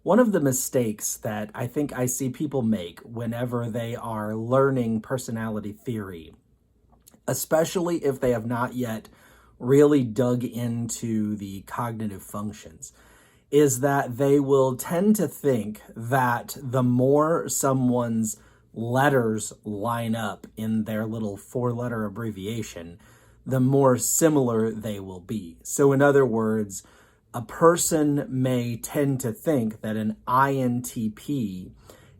One of the mistakes that I think I see people make whenever they are learning personality theory, especially if they have not yet really dug into the cognitive functions, is that they will tend to think that the more someone's letters line up in their little four-letter abbreviation, the more similar they will be. So in other words, a person may tend to think that an INTP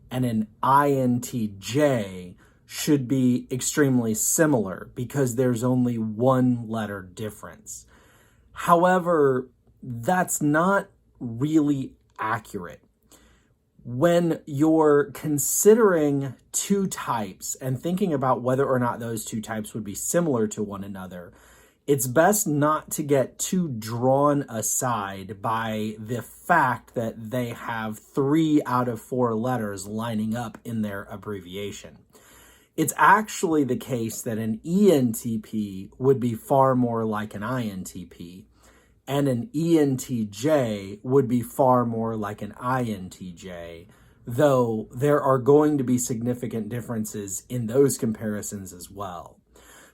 and an INTJ should be extremely similar because there's only one letter difference. However, that's not really accurate. When you're considering two types and thinking about whether or not those two types would be similar to one another, it's best not to get too drawn aside by the fact that they have 3 out of 4 letters lining up in their abbreviation. It's actually the case that an ENTP would be far more like an INTP, and an ENTJ would be far more like an INTJ, though there are going to be significant differences in those comparisons as well.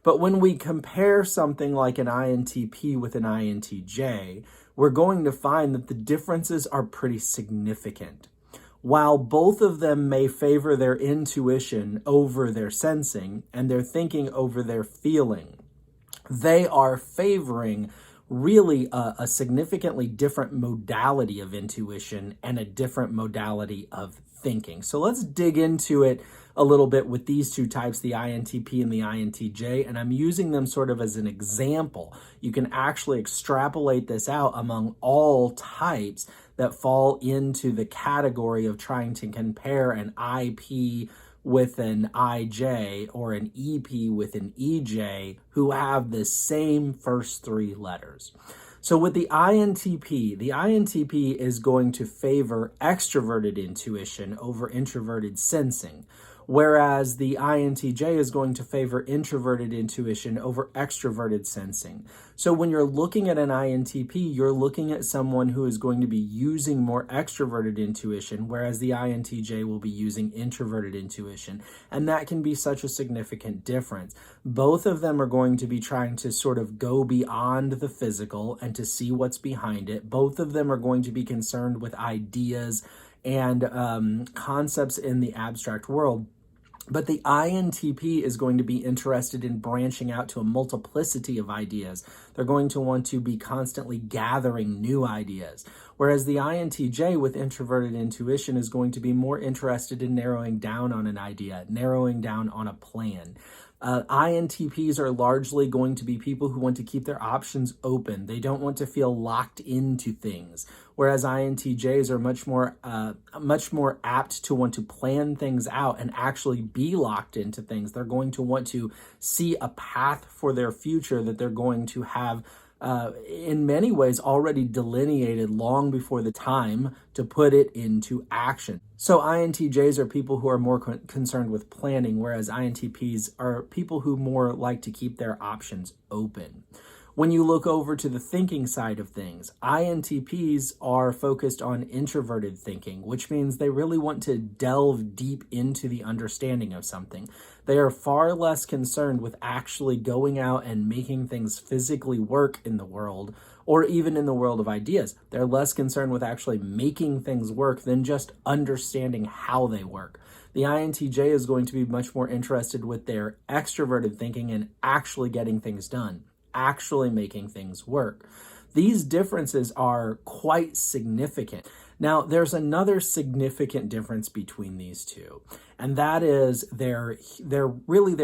But when we compare something like an INTP with an INTJ, we're going to find that the differences are pretty significant. While both of them may favor their intuition over their sensing and their thinking over their feeling, they are favoring really a significantly different modality of intuition and a different modality of thinking. So let's dig into it a little bit with these two types, the INTP and the INTJ, and I'm using them sort of as an example. You can actually extrapolate this out among all types that fall into the category of trying to compare an IP with an IJ or an EP with an EJ who have the same first 3 letters. So with the INTP is going to favor extroverted intuition over introverted sensing, whereas the INTJ is going to favor introverted intuition over extroverted sensing. So when you're looking at an INTP, you're looking at someone who is going to be using more extroverted intuition, whereas the INTJ will be using introverted intuition. And that can be such a significant difference. Both of them are going to be trying to sort of go beyond the physical and to see what's behind it. Both of them are going to be concerned with ideas and concepts in the abstract world. But the INTP is going to be interested in branching out to a multiplicity of ideas. They're going to want to be constantly gathering new ideas. Whereas the INTJ with introverted intuition is going to be more interested in narrowing down on an idea, narrowing down on a plan. INTPs are largely going to be people who want to keep their options open. They don't want to feel locked into things, whereas INTJs are much more apt to want to plan things out and actually be locked into things. They're going to want to see a path for their future that they're going to have in many ways already delineated long before the time to put it into action. So INTJs are people who are more concerned with planning, whereas INTPs are people who more like to keep their options open. When you look over to the thinking side of things, INTPs are focused on introverted thinking, which means they really want to delve deep into the understanding of something. They are far less concerned with actually going out and making things physically work in the world, or even in the world of ideas. They're less concerned with actually making things work than just understanding how they work. The INTJ is going to be much more interested with their extroverted thinking and actually getting things done, actually making things work. These differences are quite significant. Now, there's another significant difference between these two, and that is their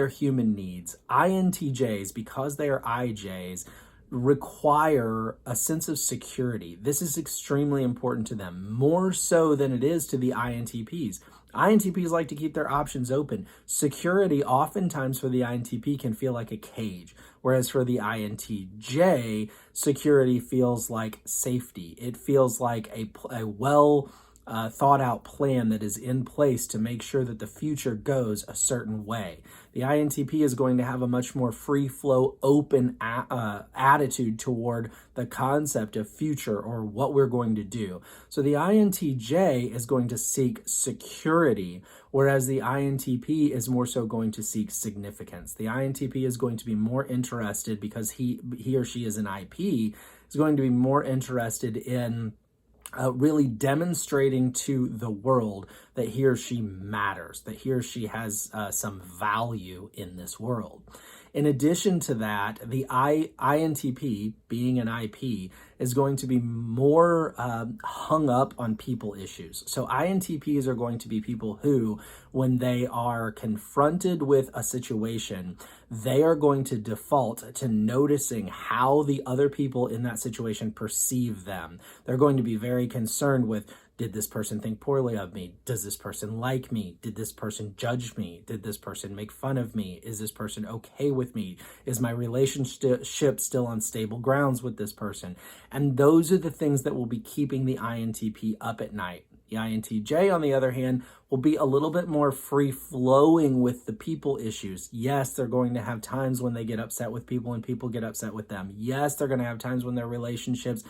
human needs. INTJs, because they are IJs, require a sense of security. This is extremely important to them, more so than it is to the INTPs. INTPs like to keep their options open. Security oftentimes for the INTP can feel like a cage, whereas for the INTJ, security feels like safety. It feels like a well thought out plan that is in place to make sure that the future goes a certain way. The INTP is going to have a much more free flow, open attitude toward the concept of future or what we're going to do. So the INTJ is going to seek security, whereas the INTP is more so going to seek significance. The INTP is going to be more interested, because he or she is an IP, is going to be more interested in really demonstrating to the world that he or she matters, that he or she has some value in this world. In addition to that, the INTP, being an IP, is going to be more hung up on people issues. So INTPs are going to be people who, when they are confronted with a situation, they are going to default to noticing how the other people in that situation perceive them. They're going to be very concerned with, did this person think poorly of me? Does this person like me? Did this person judge me? Did this person make fun of me? Is this person okay with me? Is my relationship still on stable grounds with this person? And those are the things that will be keeping the INTP up at night. The INTJ, on the other hand, will be a little bit more free-flowing with the people issues. Yes, they're going to have times when they get upset with people and people get upset with them. Yes, they're going to have times when their relationships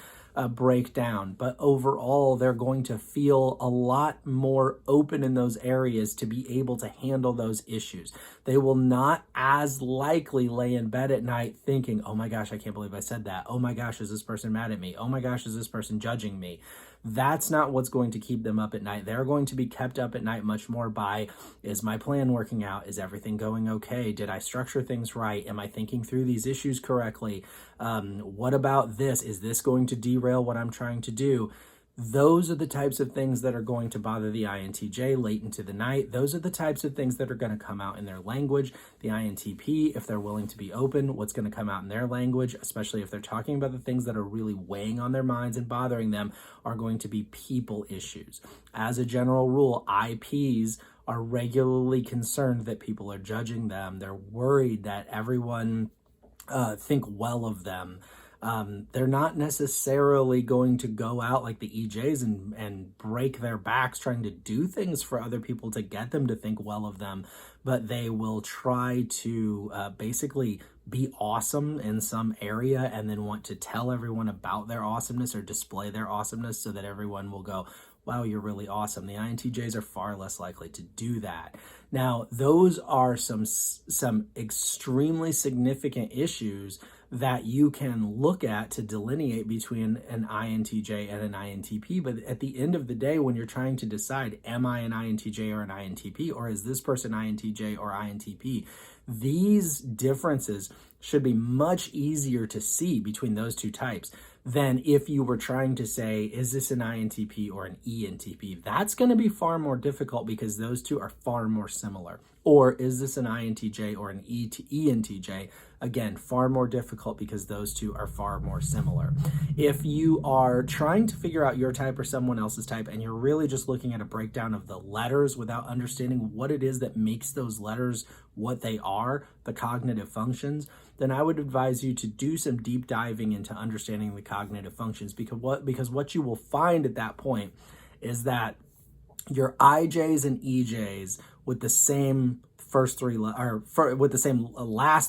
break down. But overall, they're going to feel a lot more open in those areas to be able to handle those issues. They will not as likely lay in bed at night thinking, oh my gosh, I can't believe I said that. Oh my gosh, is this person mad at me? Oh my gosh, is this person judging me? That's not what's going to keep them up at night. They're going to be kept up at night much more by, is my plan working out? Is everything going okay? Did I structure things right? Am I thinking through these issues correctly? What about this? Is this going to derail what I'm trying to do? Those are the types of things that are going to bother the INTJ late into the night. Those are the types of things that are going to come out in their language. The INTP, if they're willing to be open, what's going to come out in their language, especially if they're talking about the things that are really weighing on their minds and bothering them, are going to be people issues. As a general rule, IPs are regularly concerned that people are judging them. They're worried that everyone think well of them. They're not necessarily going to go out like the EJs and break their backs trying to do things for other people to get them to think well of them, but they will try to basically be awesome in some area and then want to tell everyone about their awesomeness or display their awesomeness so that everyone will go, wow, you're really awesome. The INTJs are far less likely to do that. Now, those are some extremely significant issues that you can look at to delineate between an INTJ and an INTP. But at the end of the day, when you're trying to decide, am I an INTJ or an INTP, or is this person INTJ or INTP, these differences should be much easier to see between those two types than if you were trying to say, is this an INTP or an ENTP? That's going to be far more difficult because those two are far more similar. Or is this an INTJ or an ENTJ? Again, far more difficult because those two are far more similar. If you are trying to figure out your type or someone else's type and you're really just looking at a breakdown of the letters without understanding what it is that makes those letters what they are, the cognitive functions, then I would advise you to do some deep diving into understanding the cognitive functions, because what you will find at that point is that your IJs and EJs with the same last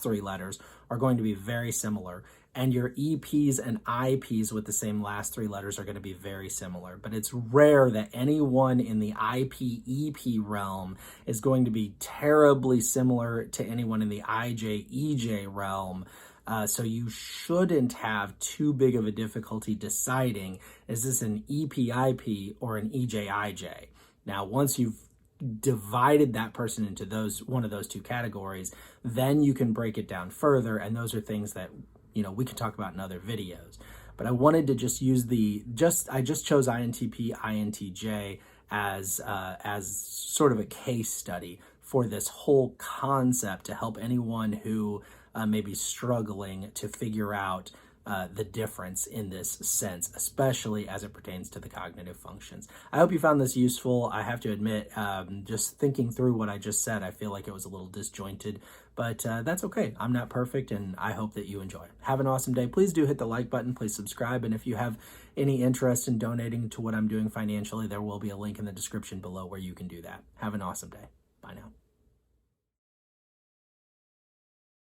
three letters are going to be very similar, and your EPs and IPs with the same last three letters are going to be very similar. But it's rare that anyone in the IP-EP realm is going to be terribly similar to anyone in the IJ-EJ realm. So you shouldn't have too big of a difficulty deciding, is this an EP-IP or an EJ-IJ? Now, once you've divided that person into one of those two categories, then you can break it down further, and those are things that we can talk about in other videos. But I wanted to just use I just chose INTP, INTJ as sort of a case study for this whole concept to help anyone who may be struggling to figure out the difference in this sense, especially as it pertains to the cognitive functions. I hope you found this useful. I have to admit, just thinking through what I just said, I feel like it was a little disjointed, but that's okay. I'm not perfect, and I hope that you enjoy. Have an awesome day. Please do hit the like button. Please subscribe, and if you have any interest in donating to what I'm doing financially, there will be a link in the description below where you can do that. Have an awesome day. Bye now.